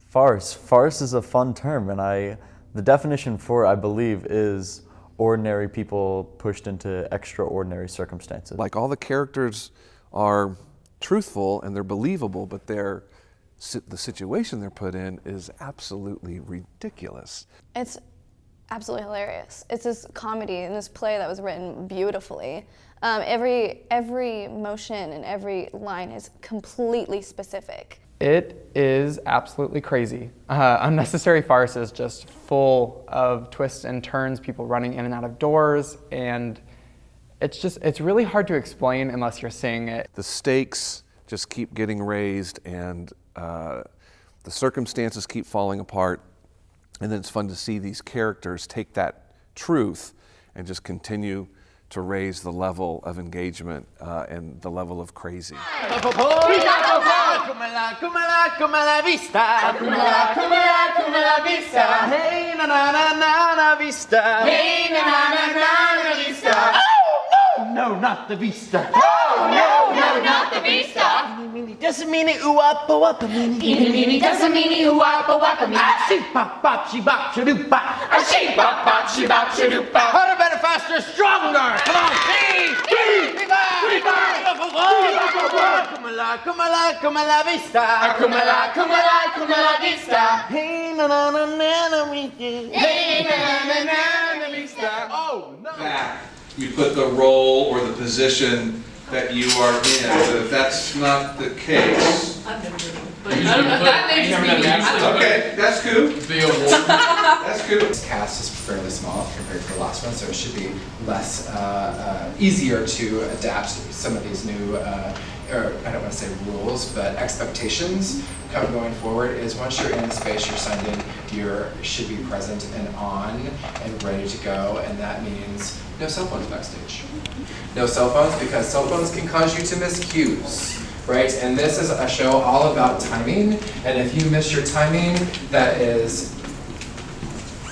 Farce. Farce is a fun term, and the definition for it, I believe, is ordinary people pushed into extraordinary circumstances. Like all the characters are truthful and they're believable, but the situation they're put in is absolutely ridiculous. It's absolutely hilarious. It's this comedy and this play that was written beautifully. Every motion and every line is completely specific. It is absolutely crazy. Unnecessary Farce is just full of twists and turns, people running in and out of doors, and it's really hard to explain unless you're seeing it. The stakes just keep getting raised, and the circumstances keep falling apart, and then it's fun to see these characters take that truth and just continue to raise the level of engagement and the level of crazy. No, not the vista. Oh, no, not the vista. Eeny, meeny, doesn't mean it, ooh, up, oh, up, meeny. Eeny, meeny, doesn't mean it, ooh, up, oh, up, meeny. She bop, bop, she bop, shadoop, bop. She bop, bop, she bop, shadoop, bop. Harder, better, faster, stronger. Come on. Come la vista. Come la vista. Hey, na na na na na Hey, na na na vista. Oh, no. Back. You put the role or the position that you are in, but if that's not the case. I've never heard of it. But that makes me Okay, that's cool. That's cool. This cast is fairly small compared to the last one, so it should be less easier to adapt some of these new, or I don't want to say rules, but expectations going forward is once you're in the space, you're signed in, you should be present and on and ready to go, and that means no cell phones backstage. No cell phones, because cell phones can cause you to miss cues, right? And this is a show all about timing, and if you miss your timing, that is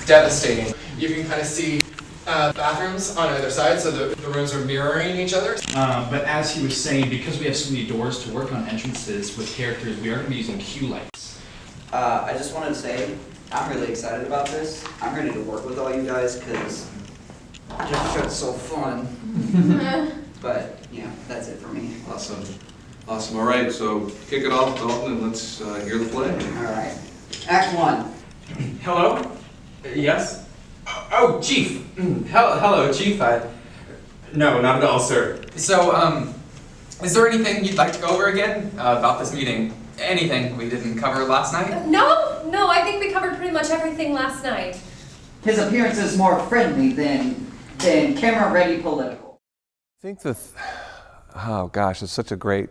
devastating. You can kind of see bathrooms on either side, so the rooms are mirroring each other. But as he was saying, because we have so many doors to work on entrances with characters, we are going to be using cue lights. I just wanted to say, I'm really excited about this. I'm ready to work with all you guys, because this show's so fun. But, yeah, that's it for me. Awesome. Awesome. All right, so kick it off, Dalton, and let's hear the play. All right. Act 1. Hello? Yes? Oh, Chief. Hello, Chief. No, not at all, sir. So, is there anything you'd like to go over again about this meeting? Anything we didn't cover last night? No, I think we covered pretty much everything last night. His appearance is more friendly than camera-ready political. I think oh gosh, it's such a great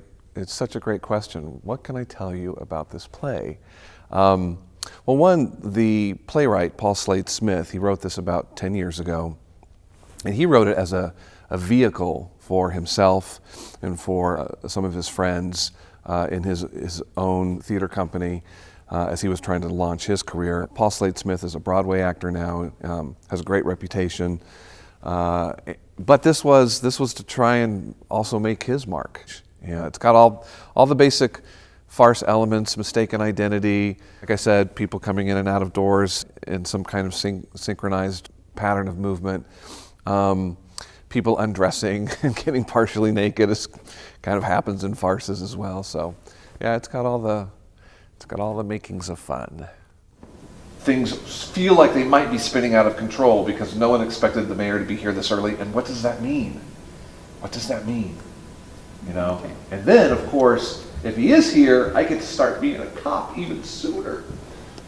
question. What can I tell you about this play? Well, one, the playwright, Paul Slade Smith, he wrote this about 10 years ago, and he wrote it as a vehicle for himself and for some of his friends in his own theater company as he was trying to launch his career. Paul Slade Smith is a Broadway actor now, has a great reputation, but this was to try and also make his mark. Yeah, it's got all the basic farce elements, mistaken identity, like I said, people coming in and out of doors in some kind of synchronized pattern of movement, people undressing and getting partially naked, as kind of happens in farces as well. So, yeah, it's got all the makings of fun. Things feel like they might be spinning out of control because no one expected the mayor to be here this early. And what does that mean? What does that mean? You know? And then, of course, if he is here, I get to start being a cop even sooner.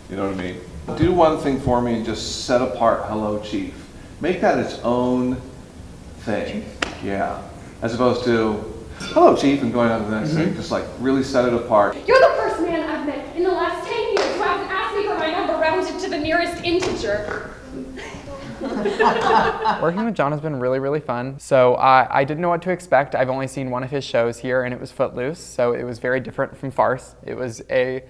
You know what I mean? Do one thing for me and just set apart Hello Chief. Make that its own thing. Yeah. As opposed to Hello Chief and going on to the next thing. Just like really set it apart. You're the first man I've met in the last 10 years who hasn't asked me for my number rounded to the nearest integer. Working with John has been really, really fun. So I didn't know what to expect. I've only seen one of his shows here, and it was Footloose, so it was very different from farce. It was a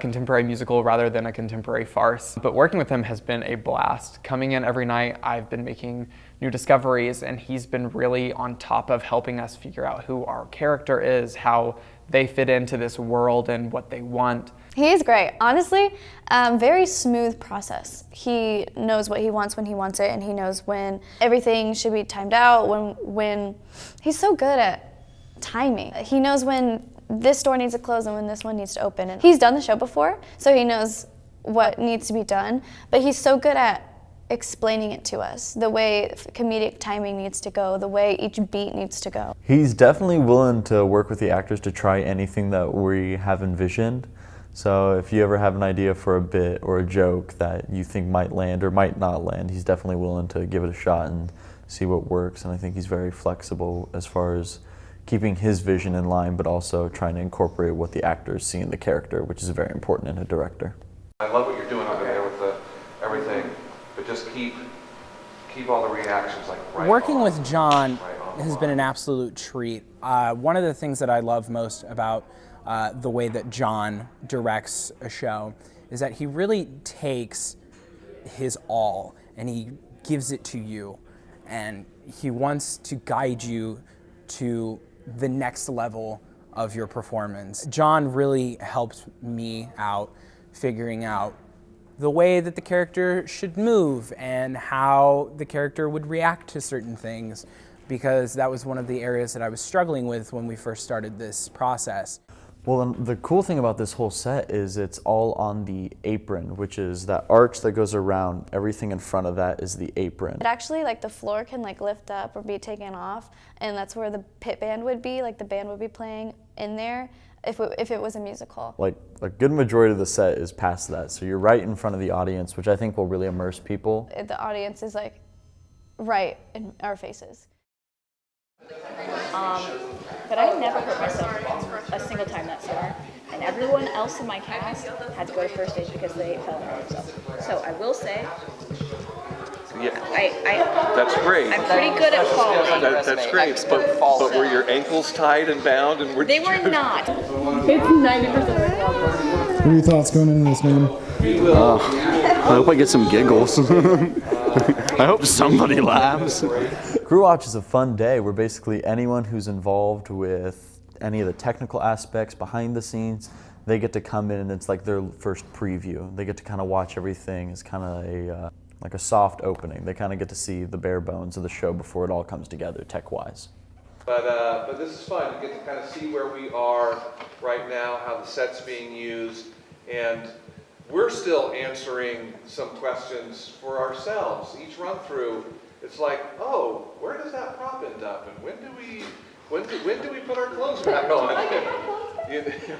contemporary musical rather than a contemporary farce. But working with him has been a blast. Coming in every night, I've been making new discoveries, and he's been really on top of helping us figure out who our character is, how they fit into this world and what they want. He is great. Honestly, very smooth process. He knows what he wants when he wants it, and he knows when everything should be timed out, when he's so good at timing. He knows when this door needs to close and when this one needs to open. And he's done the show before, so he knows what needs to be done, but he's so good at explaining it to us, the way comedic timing needs to go, the way each beat needs to go. He's definitely willing to work with the actors to try anything that we have envisioned. So if you ever have an idea for a bit or a joke that you think might land or might not land, he's definitely willing to give it a shot and see what works. And I think he's very flexible as far as keeping his vision in line, but also trying to incorporate what the actors see in the character, which is very important in a director. I love what you're doing over there with everything, but just keep all the reactions like right Working on, with John right on has been an absolute treat. One of the things that I love most about the way that John directs a show is that he really takes his all and he gives it to you, and he wants to guide you to the next level of your performance. John really helped me out figuring out the way that the character should move and how the character would react to certain things, because that was one of the areas that I was struggling with when we first started this process. Well, and the cool thing about this whole set is it's all on the apron, which is that arch that goes around. Everything in front of that is the apron. It actually, like, the floor can like lift up or be taken off, and that's where the pit band would be, like the band would be playing in there if it was a musical. Like a good majority of the set is past that, so you're right in front of the audience, which I think will really immerse people. The audience is like right in our faces. But I never hurt myself a single time that summer, and everyone else in my cast had to go to first aid because they fell and hurt themselves. So I will say, that's great. I'm pretty good at falling. That's great, but were your ankles tied and bound? And They were not. It's 90% What are your thoughts going into this, man? I hope I get some giggles. I hope somebody laughs. Crew Watch is a fun day where basically anyone who's involved with any of the technical aspects behind the scenes, they get to come in and it's like their first preview. They get to kind of watch everything. It's kind of like a soft opening. They kind of get to see the bare bones of the show before it all comes together tech-wise. But this is fun. You get to kind of see where we are right now, how the set's being used, and we're still answering some questions for ourselves. Each run through, it's like, oh, where does that prop end up, and when do we put our clothes back on?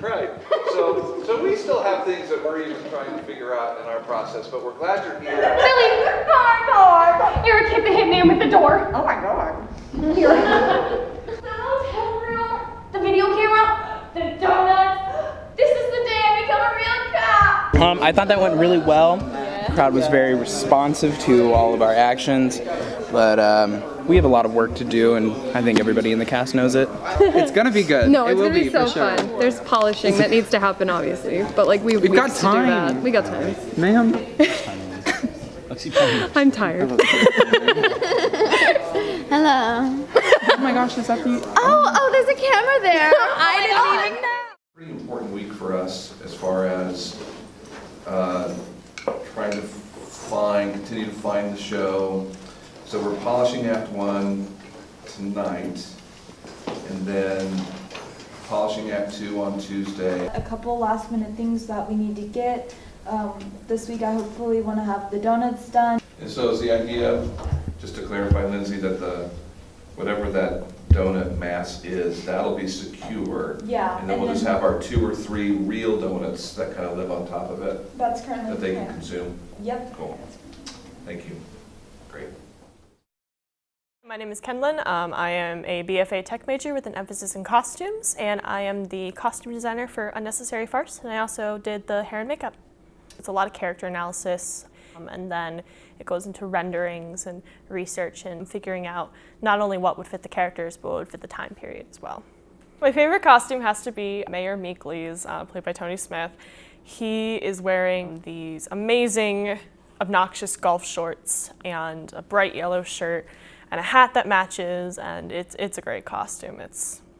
Right. So we still have things that we're even trying to figure out in our process, but we're glad you're here. Billy, Barbar! Eric hit the hitman with the door. Oh my god. The hotel room, the video camera, the donuts. This is the day I become a real cop. I thought that went really well. The crowd was very responsive to all of our actions, but we have a lot of work to do, and I think everybody in the cast knows it. It's gonna be good. No, it it's will gonna be so for sure. fun. There's polishing that needs to happen, obviously, but like we've got time. To do that. We got time, ma'am. I'm tired. Hello. Oh my gosh, is that the? Oh, there's a camera there. I didn't even know. Pretty important week for us as far as trying to continue to find the show. So we're polishing Act 1 tonight, and then polishing Act 2 on Tuesday. A couple last minute things that we need to get. This week I hopefully want to have the donuts done. And so is the idea, just to clarify, Lindsay, that whatever that donut mass is, that'll be secure. Yeah. And then we'll just have our 2 or 3 real donuts that kind of live on top of it. That's currently that they the can plan. consume. Yep. Cool. Thank you. Great. My name is Kenlyn. I am a BFA tech major with an emphasis in costumes, and I am the costume designer for Unnecessary Farce, and I also did the hair and makeup. It's a lot of character analysis, and then it goes into renderings and research and figuring out not only what would fit the characters, but what would fit the time period as well. My favorite costume has to be Mayor Meekly's, played by Tony Smith. He is wearing these amazing, obnoxious golf shorts and a bright yellow shirt and a hat that matches, and it's a great costume.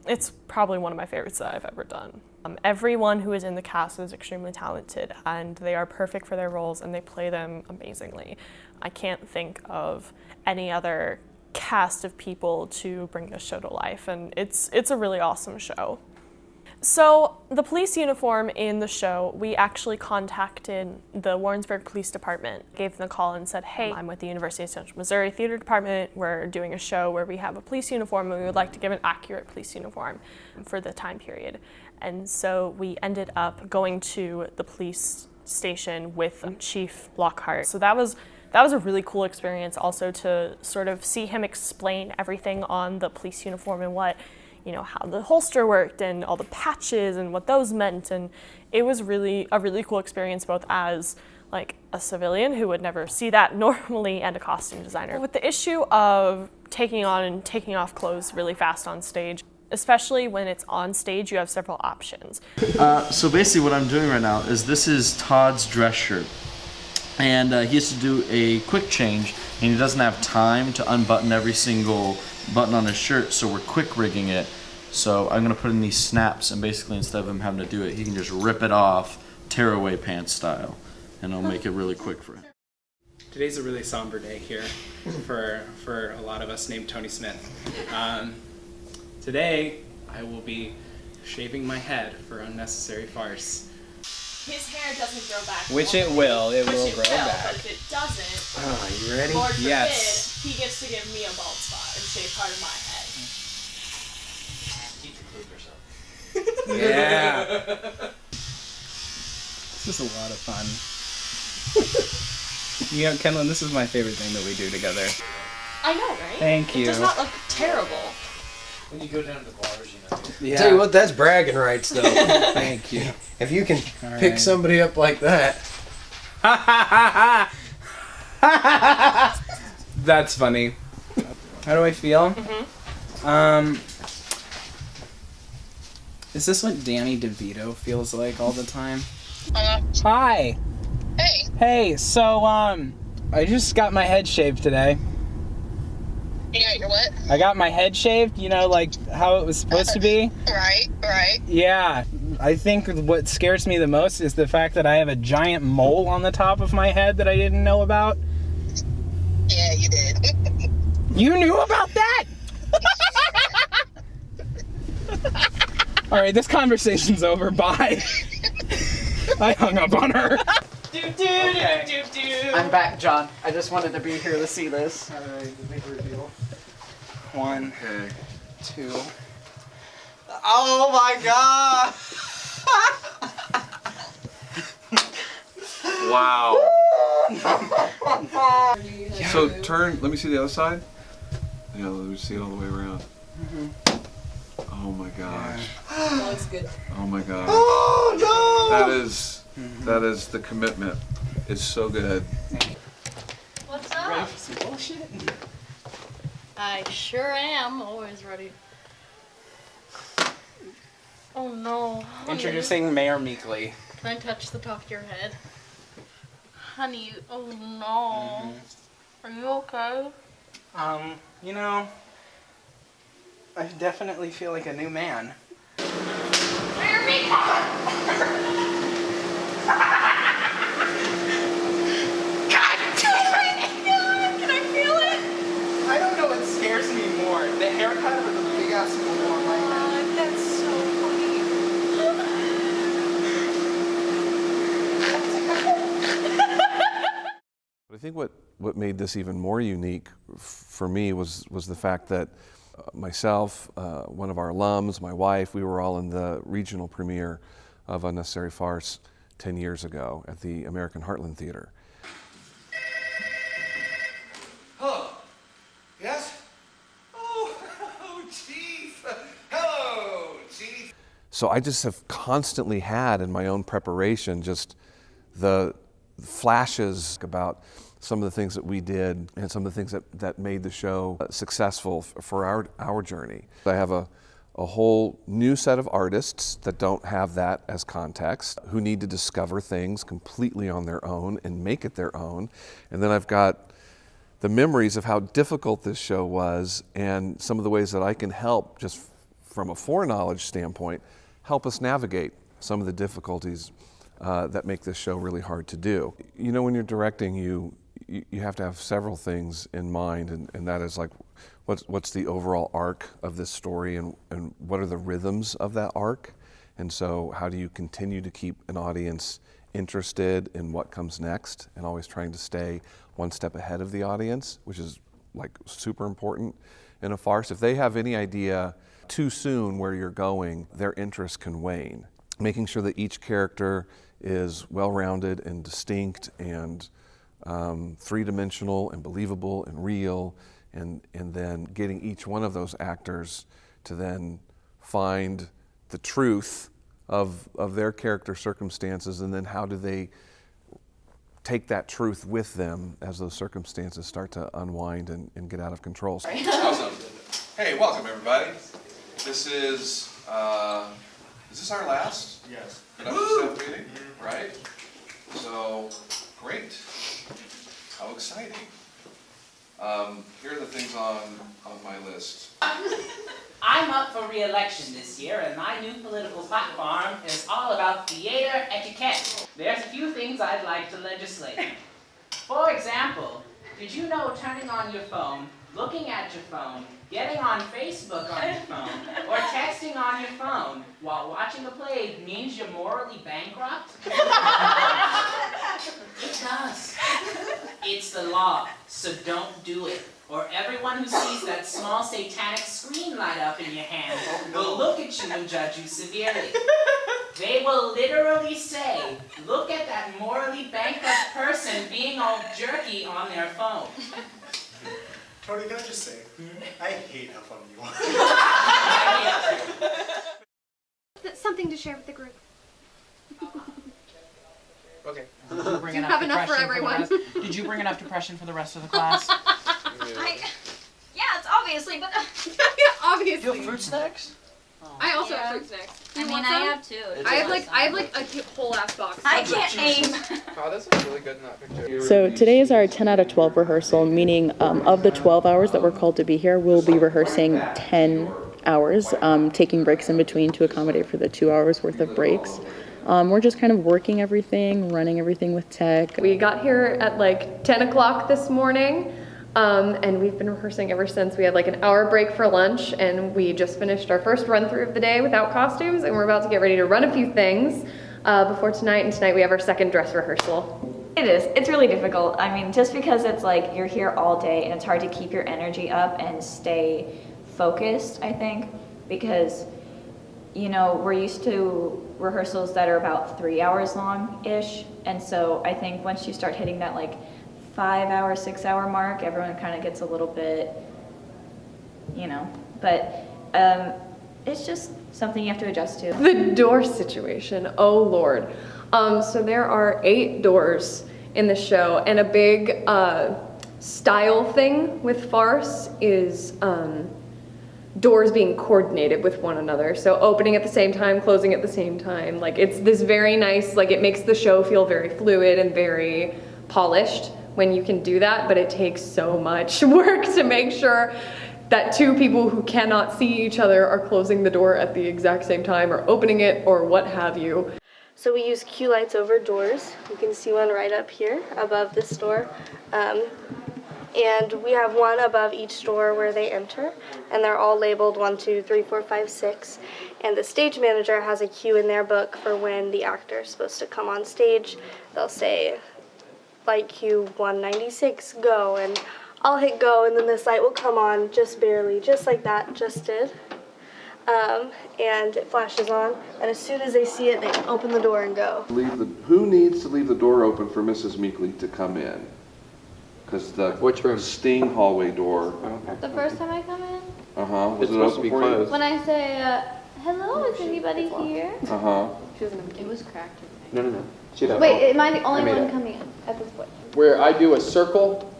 It's probably one of my favorites that I've ever done. Everyone who is in the cast is extremely talented, and they are perfect for their roles, and they play them amazingly. I can't think of any other cast of people to bring this show to life, and it's a really awesome show. So the police uniform in the show, we actually contacted the Warrensburg Police Department, gave them a call and said, hey, I'm with the University of Central Missouri Theater Department. We're doing a show where we have a police uniform and we would like to give an accurate police uniform for the time period. And so we ended up going to the police station with Chief Lockhart. So that was a really cool experience also to sort of see him explain everything on the police uniform and what, how the holster worked and all the patches and what those meant. And it was really a really cool experience, both as like a civilian who would never see that normally and a costume designer. With the issue of taking on and taking off clothes really fast on stage, especially when it's on stage, you have several options. So basically what I'm doing right now is this is Todd's dress shirt. And he has to do a quick change, and he doesn't have time to unbutton every single button on his shirt, so we're quick rigging it. So I'm gonna put in these snaps, and basically instead of him having to do it, he can just rip it off, tearaway pants style, and it'll make it really quick for him. Today's a really somber day here for a lot of us named Tony Smith. Today, I will be shaving my head for Unnecessary Farce. His hair doesn't grow back. Which it will. It will grow back. But if it doesn't, you ready? Lord forbid, Yes. he gets to give me a bald spot and shave part of my head. Yeah. This is a lot of fun. Kenlyn, this is my favorite thing that we do together. I know, right? Thank you. It does not look terrible. When you go down to bars, Yeah. Tell you what, that's bragging rights, though. Thank you. If you can All pick right. somebody up like that. That's funny. How do I feel? Is this what Danny DeVito feels like all the time? Hi. Hey. Hey, so I just got my head shaved today. You got your what? I got my head shaved, like how it was supposed to be. Right. Yeah. I think what scares me the most is the fact that I have a giant mole on the top of my head that I didn't know about. Yeah, you did. You knew about that? All right, this conversation's over. Bye. I hung up on her. I'm back, John. I just wanted to be here to see this. All right, make a reveal. 1, 2. Oh my god! Wow. So turn, let me see the other side. Yeah, let me see it all the way around. Oh my gosh. That looks good. Oh my gosh. Oh no! That is the commitment. It's so good. What's Ready up? for some bullshit? I sure am. Always ready. Oh no. Honey. Introducing Mayor Meekly. Can I touch the top of your head? Honey, oh no. Are you okay? I definitely feel like a new man. Mayor Meekly! Can I feel it? I don't know what scares me more, the haircut or the big ass mole on my head. That's so funny. I think what made this even more unique for me was the fact that myself, one of our alums, my wife, we were all in the regional premiere of Unnecessary Farce 10 years ago at the American Heartland Theater. Hello. Yes? Oh, Chief. Hello, Chief. So I just have constantly had in my own preparation just the flashes about some of the things that we did and some of the things that made the show successful for our journey. I have a whole new set of artists that don't have that as context, who need to discover things completely on their own and make it their own. And then I've got the memories of how difficult this show was and some of the ways that I can help just from a foreknowledge standpoint, help us navigate some of the difficulties that make this show really hard to do. You know, when you're directing, you have to have several things in mind, and that is like, what's the overall arc of this story, and what are the rhythms of that arc? And so how do you continue to keep an audience interested in what comes next, and always trying to stay one step ahead of the audience, which is like super important in a farce. If they have any idea too soon where you're going, their interest can wane. Making sure that each character is well-rounded and distinct and three-dimensional and believable and real, and then getting each one of those actors to then find the truth of their character circumstances, and then how do they take that truth with them as those circumstances start to unwind and get out of control. Awesome. Hey, welcome everybody. This is this our last? Yes. Production staff meeting, right? So, great. How exciting. Here are the things on my list. I'm up for re-election this year, and my new political platform is all about theater etiquette. There's a few things I'd like to legislate. For example, did you know turning on your phone, looking at your phone, getting on Facebook on your phone, or texting on your phone while watching a play means you're morally bankrupt? It does. It's the law, so don't do it. Or everyone who sees that small satanic screen light up in your hand will look at you and judge you severely. They will literally say, look at that morally bankrupt person being all jerky on their phone. Tony, can I just say, I hate how funny you are. That's something to share with the group. Okay. Did you bring Do you enough have enough for depression everyone? the rest? Did you bring enough depression for the rest of the class? Yeah, it's obviously, but obviously. You have fruit snacks? I also have fruit snacks. I mean, I have too. I have like a whole ass box. I can't aim. Oh, this is really good in that picture. So today is our 10 out of 12 rehearsal, meaning of the 12 hours that we're called to be here, we'll be rehearsing 10 hours, taking breaks in between to accommodate for the 2 hours worth of breaks. We're just kind of working everything, running everything with tech. We got here at like 10 o'clock this morning, and we've been rehearsing ever since. We had like an hour break for lunch, and we just finished our first run through of the day without costumes, and we're about to get ready to run a few things before tonight, and tonight we have our second dress rehearsal. It is. It's really difficult. I mean, just because it's like you're here all day and it's hard to keep your energy up and stay focused, I think, because, you know, we're used to rehearsals that are about 3 hours long-ish, and so I think once you start hitting that like 5 hour, 6 hour mark, everyone kind of gets a little bit, you know, but it's just something you have to adjust to. The door situation, oh Lord. So there are 8 doors in the show, and a big style thing with farce is doors being coordinated with one another. So opening at the same time, closing at the same time. Like it's this very nice, like it makes the show feel very fluid and very polished when you can do that, but it takes so much work to make sure that 2 people who cannot see each other are closing the door at the exact same time or opening it or what have you. So we use cue lights over doors. You can see one right up here above this door. And we have one above each door where they enter, and they're all labeled 1, 2, 3, 4, 5, 6. And the stage manager has a cue in their book for when the actor is supposed to come on stage. They'll say, light cue 196, go, and I'll hit go, and then this light will come on just barely, just like that just did. And it flashes on, and as soon as they see it, they open the door and go. Who needs to leave the door open for Mrs. Meekley to come in? Because the Sting hallway door. The first time I come in? Uh-huh. Was it open for you? When I say, hello, is anybody here? Uh-huh. It was cracked. No. Wait, am I the only one coming in at this point? Where I do a circle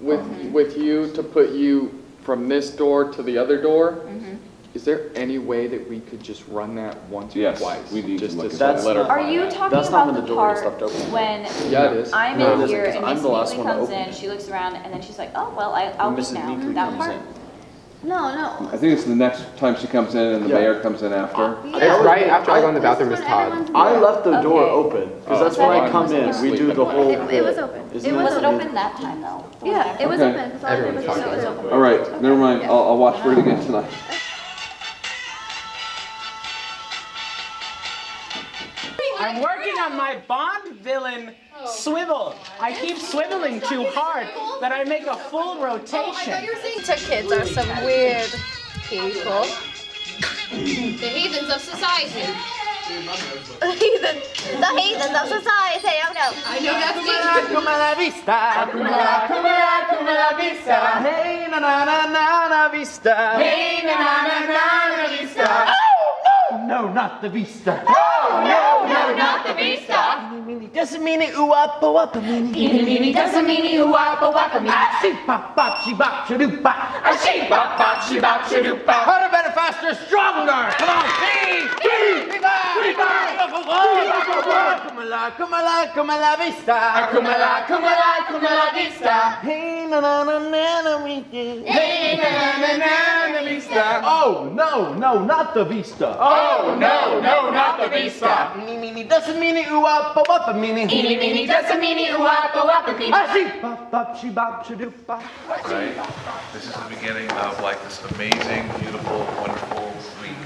with you to put you from this door to the other door. Is there any way that we could just run that once or twice? We need just to to let her. Are you talking about the part when Yeah, it is. I'm No, it in isn't, here 'cause and I'm Mrs. the last Meekley one to comes open in, she looks around, and then she's like, oh, well, I'll leave Mrs. now. Meekley That comes part? in. No. I think it's the next time she comes in and the mayor comes in after. It's right after I go in the bathroom is Todd. I left the door open, because that's when I come in. We do the whole bit. It was open. Isn't Was it it open that time though? Yeah, it was Okay. open. Everyone's talking about it. All right, never mind. I'll watch for it again tonight. I'm working on my Bond villain swivel. I keep swiveling too hard that I make a full rotation. TikTok kids are some weird people. The heathens of society. The heathens of society. Oh no. I know that's Come a la vista. Come a la vista. Hey na na na na na vista. Hey, na na na na na vista. No, not the vista. No, not the vista. Doesn't mean it ooh up oh up a meanie. Meanie doesn't mean you wap a wap a me. She bop bop she bop she doo bop. She bop bop she bop she doop bop. Harder, better, faster, stronger. Come on. Come a la vista. Come la vista. Hey na na na na na Hey, na na na na vista. Oh no, not the vista. Oh no, not the vista. Meanie doesn't mean it ooh up oh up a meanie. Meanie doesn't mean you wap a wap a me. She bop bop she bop she doo bop. Right? This is the beginning of like this amazing, beautiful, wonderful week.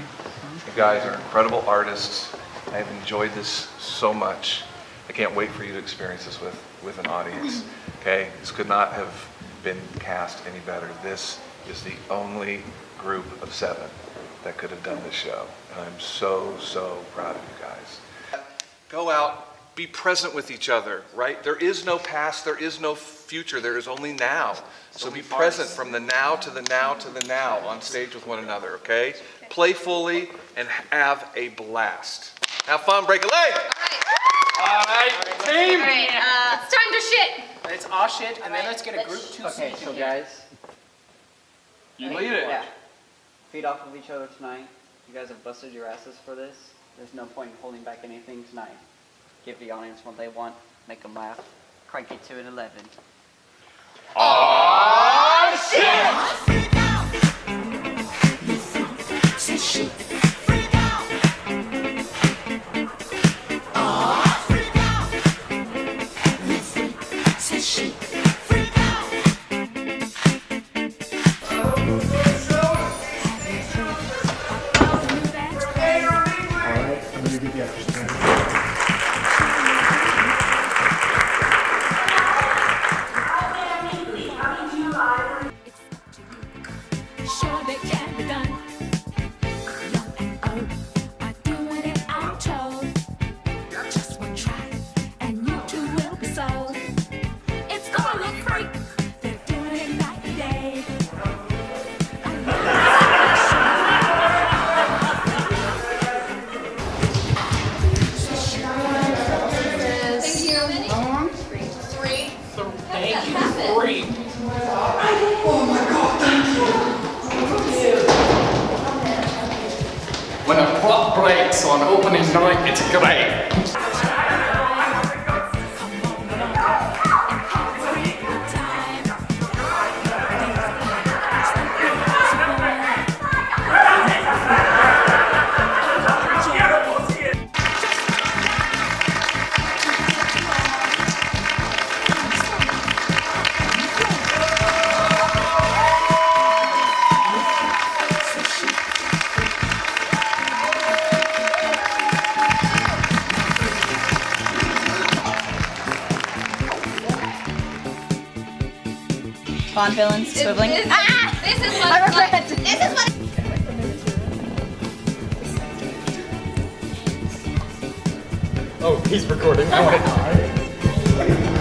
You guys are incredible artists. I've enjoyed this so much. I can't wait for you to experience this with an audience. Okay? This could not have been cast any better. This is the only group of 7 that could have done this show. And I'm so, so proud of you guys. Go out. Be present with each other, right? There is no past, there is no future, there is only now. So be present from the now to the now to the now on stage with one another, okay? Play fully and have a blast. Have fun, break a leg! All right, team. All right, it's time to shit. Let's all shit and then let's get a group 2 Okay, so guys. You lead it. Yeah. Feed off of each other tonight. You guys have busted your asses for this. There's no point in holding back anything tonight. Give the audience what they want, make them laugh, crank it to an 11. Oh shit! Say shit. When a plot breaks on opening night, it's great. Bond villains swiveling. This is what. I regret. This is what. Oh, he's recording. I want to die.